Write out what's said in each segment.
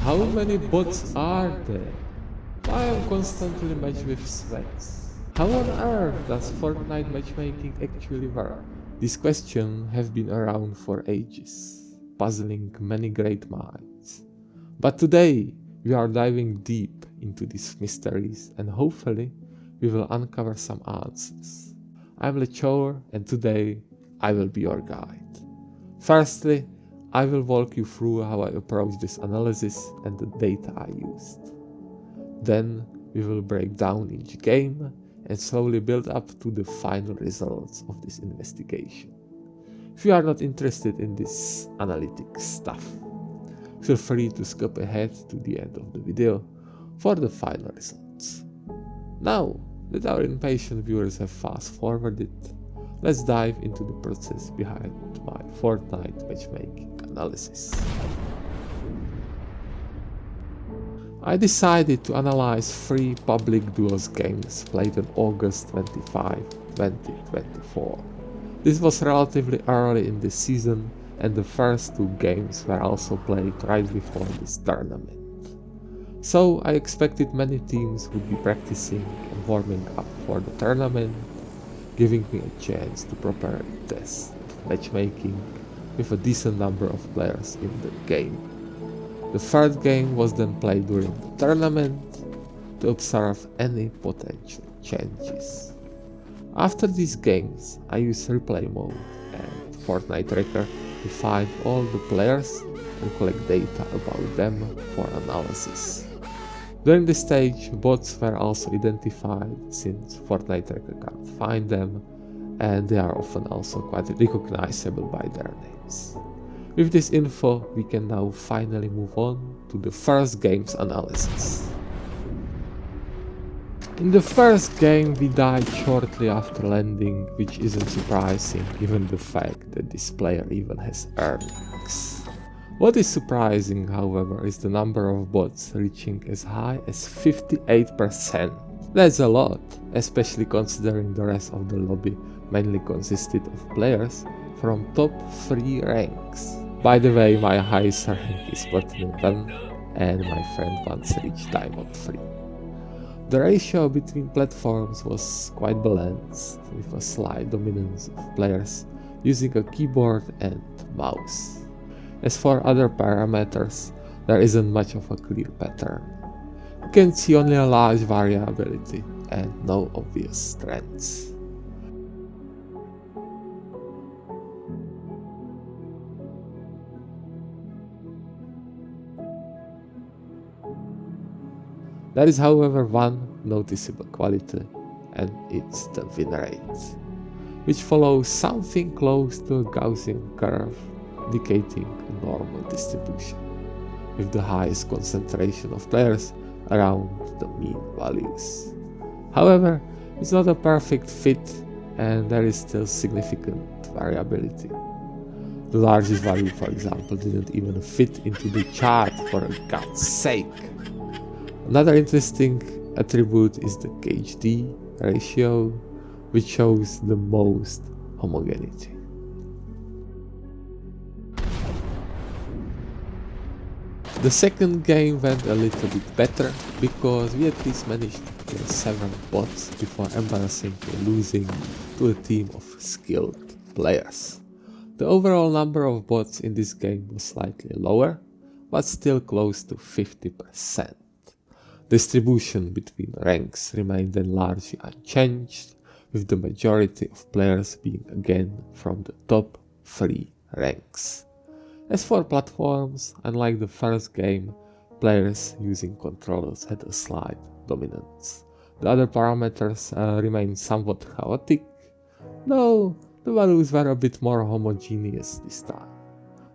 How many bots are there? Why am I constantly matched with sweats? How on earth does Fortnite matchmaking actually work? These questions have been around for ages, puzzling many great minds. But today, we are diving deep into these mysteries and hopefully we will uncover some answers. I'm Lechor and today I will be your guide. Firstly, I will walk you through how I approach this analysis and the data I used. Then we will break down each game and slowly build up to the final results of this investigation. If you are not interested in this analytic stuff, feel free to skip ahead to the end of the video for the final results. Now that our impatient viewers have fast forwarded, let's dive into the process behind my Fortnite matchmaking analysis. I decided to analyze 3 public duos games played on August 25, 2024. This was relatively early in the season and the first 2 games were also played right before this tournament. So I expected many teams would be practicing and warming up for the tournament, giving me a chance to prepare a test of matchmaking with a decent number of players in the game. The third game was then played during the tournament to observe any potential changes. After these games, I used replay mode and Fortnite Tracker to find all the players and collect data about them for analysis. During this stage, bots were also identified since Fortnite Tracker can't find them and they are often also quite recognizable by their names. With this info, we can now finally move on to the first game's analysis. In the first game, we died shortly after landing, which isn't surprising given the fact that this player even has earnings. What is surprising, however, is the number of bots reaching as high as 58%. That's a lot, especially considering the rest of the lobby mainly consisted of players from top 3 ranks. By the way, my highest rank is Platinum 1 and my friend once reached Diamond 3. The ratio between platforms was quite balanced, with a slight dominance of players using a keyboard and mouse. As for other parameters, there isn't much of a clear pattern. You can see only a large variability and no obvious trends. There is, however, one noticeable quality, and it's the win rate, which follows something close to a Gaussian curve, indicating a normal distribution, with the highest concentration of players around the mean values. However, it's not a perfect fit, and there is still significant variability. The largest value, for example, didn't even fit into the chart, for God's sake. Another interesting attribute is the KHD ratio, which shows the most homogeneity. The second game went a little bit better because we at least managed to kill several bots before embarrassingly losing to a team of skilled players. The overall number of bots in this game was slightly lower, but still close to 50%. Distribution between ranks remained then largely unchanged, with the majority of players being again from the top 3 ranks. As for platforms, unlike the first game, players using controllers had a slight dominance. The other parameters remained somewhat chaotic, though the values were a bit more homogeneous this time.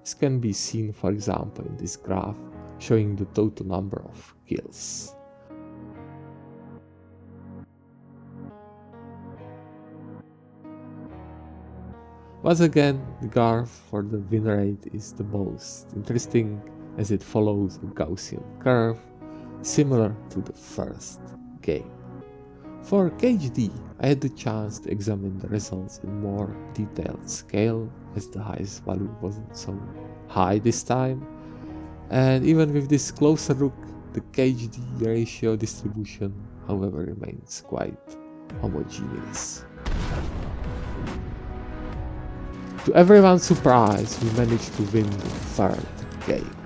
This can be seen, for example, in this graph showing the total number of kills. Once again, the graph for the win rate is the most interesting as it follows a Gaussian curve similar to the first game. For KHD, I had the chance to examine the results in more detailed scale as the highest value wasn't so high this time, And even with this closer look, the KHD ratio distribution, however, remains quite homogeneous. To everyone's surprise, we managed to win the third game.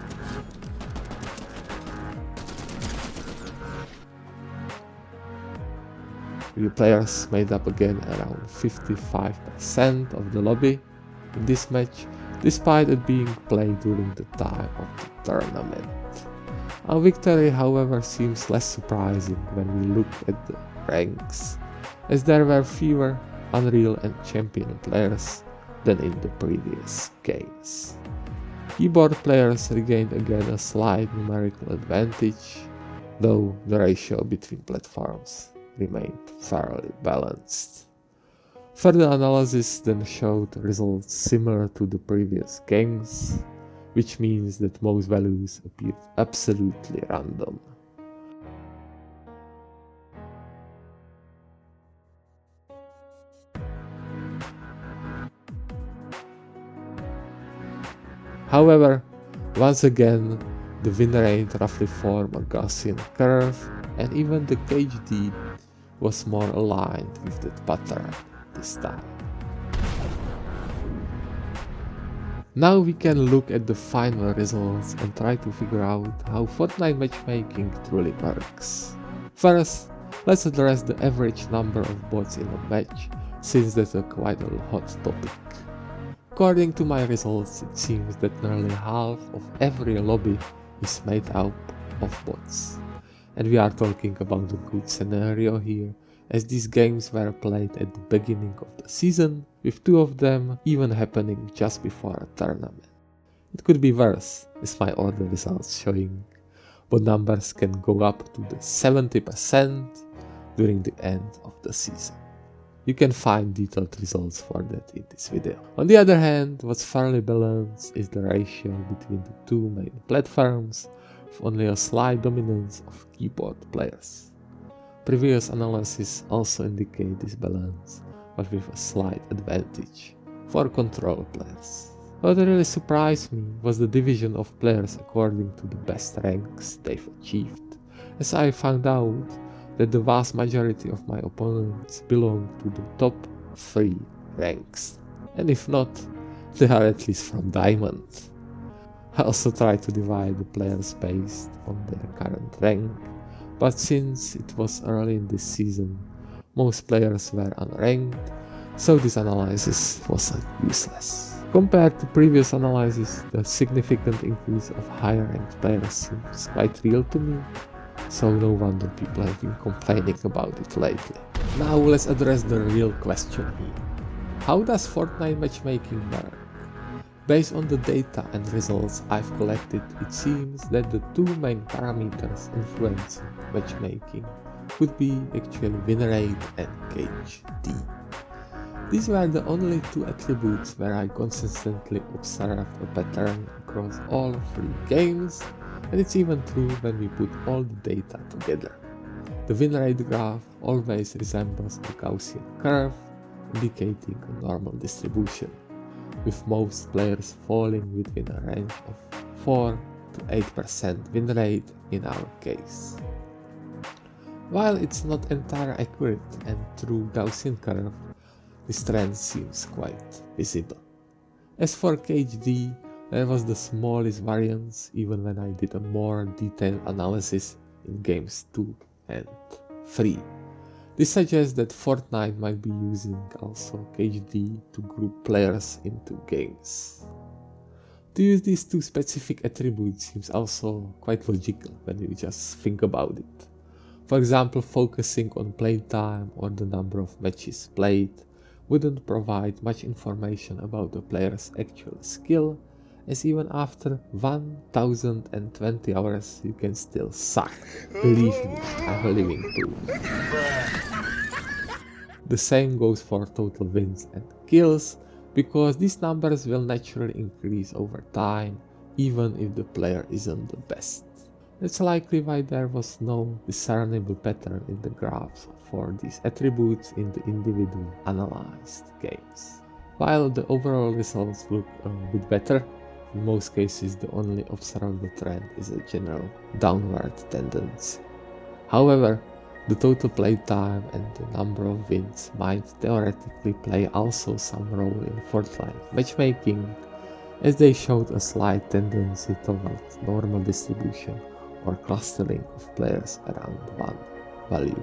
Real players made up again around 55% of the lobby in this match, despite it being played during the time of the tournament. Our victory, however, seems less surprising when we look at the ranks, as there were fewer Unreal and Champion players than in the previous games. Keyboard players regained again a slight numerical advantage, though the ratio between platforms remained fairly balanced. Further analysis then showed results similar to the previous games, which means that most values appeared absolutely random. However, once again, the win rate roughly formed a Gaussian curve, and even the KHD was more aligned with that pattern this time. Now we can look at the final results and try to figure out how Fortnite matchmaking truly works. First, let's address the average number of bots in a match, since that's a quite a hot topic. According to my results, it seems that nearly half of every lobby is made up of bots. And we are talking about a good scenario here, as these games were played at the beginning of the season, with 2 of them even happening just before a tournament. It could be worse, as my order results showing, but numbers can go up to the 70% during the end of the season. You can find detailed results for that in this video. On the other hand, what's fairly balanced is the ratio between the 2 main platforms, with only a slight dominance of keyboard players. Previous analysis also indicate this balance, but with a slight advantage for control players. What really surprised me was the division of players according to the best ranks they've achieved, as I found out that the vast majority of my opponents belong to the top 3 ranks, and if not, they are at least from Diamond. I also tried to divide the players based on their current rank, but since it was early in this season, most players were unranked, so this analysis was useless. Compared to previous analysis, the significant increase of higher ranked players seems quite real to me, so no wonder people have been complaining about it lately. Now let's address the real question here. How does Fortnite matchmaking work? Based on the data and results I've collected, it seems that the 2 main parameters influencing matchmaking could be actually win rate and KHD. These were the only 2 attributes where I consistently observed a pattern across all 3 games, and it's even true when we put all the data together. The win rate graph always resembles a Gaussian curve, indicating a normal distribution, with most players falling within a range of 4 to 8% win rate in our case. While it's not entirely accurate and true Gaussian curve, this trend seems quite visible. As for KHD, there was the smallest variance even when I did a more detailed analysis in games 2 and 3. This suggests that Fortnite might be using also KHD to group players into games. To use these 2 specific attributes seems also quite logical when you just think about it. For example, focusing on playtime or the number of matches played wouldn't provide much information about the player's actual skill, as even after 1020 hours you can still suck. Believe me, I'm a living proof. The same goes for total wins and kills, because these numbers will naturally increase over time even if the player isn't the best. That's likely why there was no discernible pattern in the graphs for these attributes in the individual analyzed games. While the overall results look a bit better, in most cases the only observable trend is a general downward tendency. However, the total playtime and the number of wins might theoretically play also some role in Fortnite matchmaking, as they showed a slight tendency towards normal distribution or clustering of players around one value.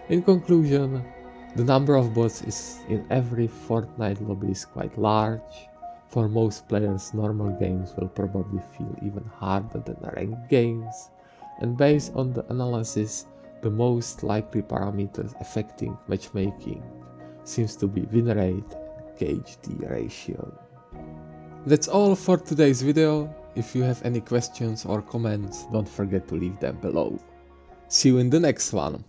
In conclusion, the number of bots in every Fortnite lobby is quite large. For most players, normal games will probably feel even harder than ranked games, and based on the analysis, the most likely parameters affecting matchmaking seems to be win rate and KD ratio. That's all for today's video. If you have any questions or comments, don't forget to leave them below. See you in the next one.